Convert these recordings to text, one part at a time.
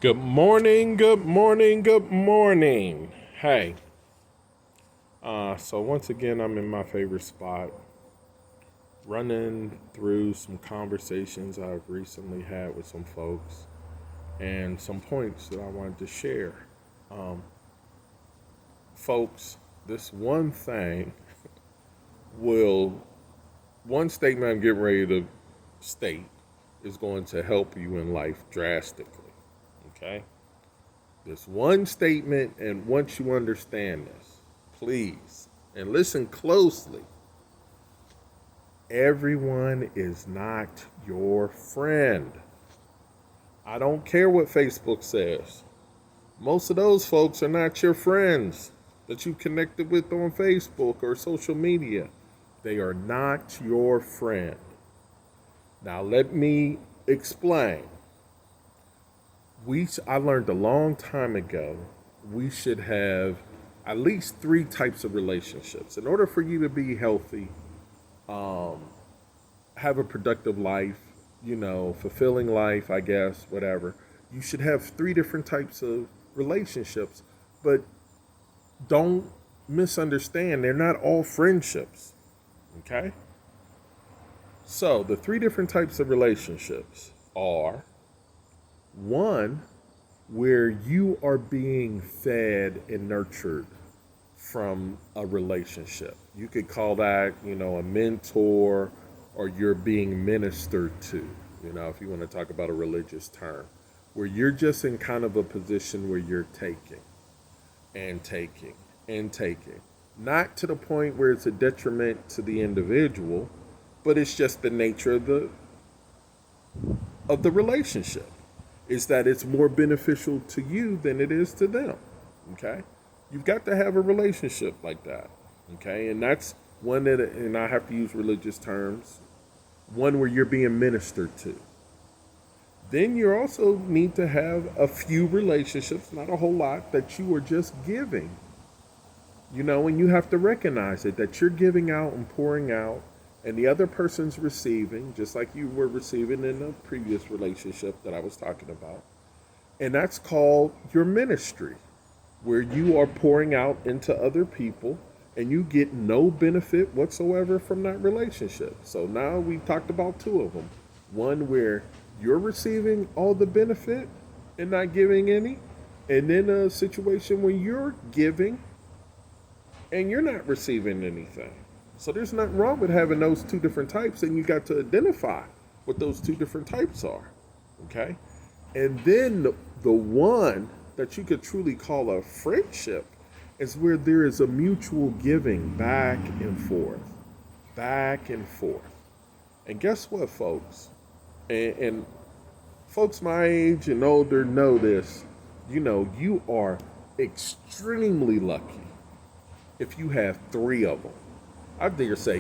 Good morning, good morning, good morning. Hey, so once again, I'm in my favorite spot, running through some conversations I've recently had with some folks and some points that I wanted to share. Um, Folks, this will, one statement I'm getting ready to state is going to help you in life drastically. Okay? This one statement, and once you understand this, please, and listen closely, everyone is not your friend. I don't care what Facebook says. Most of those folks are not your friends that you connected with on Facebook or social media. They are not your friend. Now, let me explain. I learned a long time ago we should have at least three types of relationships in order for you to be healthy, um, have a productive life, fulfilling life, I guess, whatever. You should have three different types of relationships, but don't misunderstand, they're not all friendships. Okay? So, the three different types of relationships are one, where you are being fed and nurtured from a relationship. You could call that, a mentor, or you're being ministered to, if you want to talk about a religious term, where you're just in kind of a position where you're taking and taking and taking. Not to the point where it's a detriment to the individual, but it's just the nature of the relationship is that it's more beneficial to you than it is to them. Okay? You've got to have a relationship like that. Okay? And that's one that, and I have to use religious terms, one where you're being ministered to. Then you also need to have a few relationships, not a whole lot, that you are just giving. And you have to recognize it, that you're giving out and pouring out, and the other person's receiving, just like you were receiving in the previous relationship that I was talking about. And that's called your ministry, where you are pouring out into other people and you get no benefit whatsoever from that relationship. So now we've talked about two of them. One where you're receiving all the benefit and not giving any, and then a situation where you're giving and you're not receiving anything. So there's nothing wrong with having those two different types, and you got to identify what those two different types are. Okay? And then the one that you could truly call a friendship is where there is a mutual giving back and forth, back and forth. And guess what, folks? And folks my age and older know this. You are extremely lucky if you have three of them. I dare say,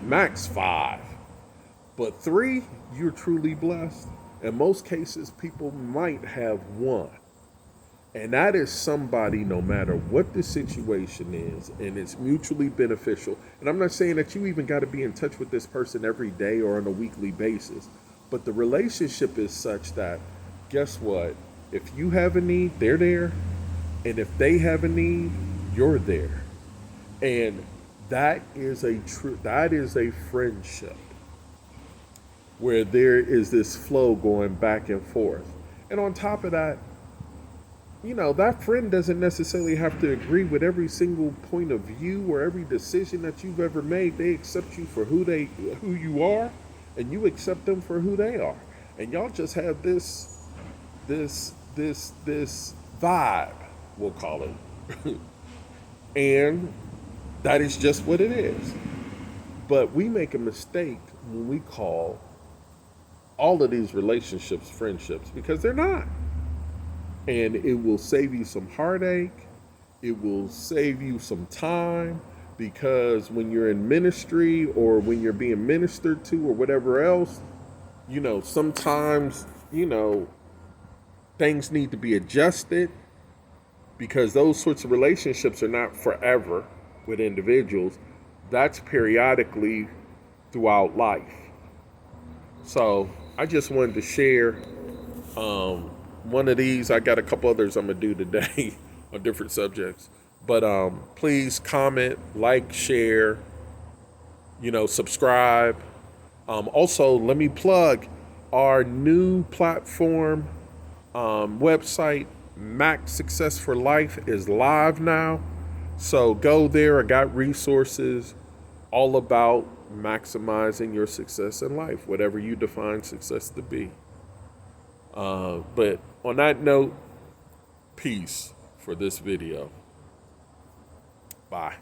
max five. But three, you're truly blessed. In most cases, people might have one. And that is somebody, no matter what the situation is, and it's mutually beneficial. And I'm not saying that you even got to be in touch with this person every day or on a weekly basis. But the relationship is such that, guess what? If you have a need, they're there. And if they have a need, you're there. And that is a friendship where there is this flow going back and forth. And on top of that, that friend doesn't necessarily have to agree with every single point of view or every decision that you've ever made. They accept you for who you are, and you accept them for who they are. And y'all just have this vibe, we'll call it. And that is just what it is. But we make a mistake when we call all of these relationships friendships, because they're not. And it will save you some heartache. It will save you some time, because when you're in ministry or when you're being ministered to or whatever else, sometimes, things need to be adjusted, because those sorts of relationships are not forever with individuals. That's periodically throughout life. So I just wanted to share one of these. I got a couple others I'm gonna do today on different subjects. But please comment, like, share, subscribe. Also, let me plug our new platform website, Max Success for Life, is live now. So go there. I got resources all about maximizing your success in life, whatever you define success to be. But on that note, peace for this video. Bye.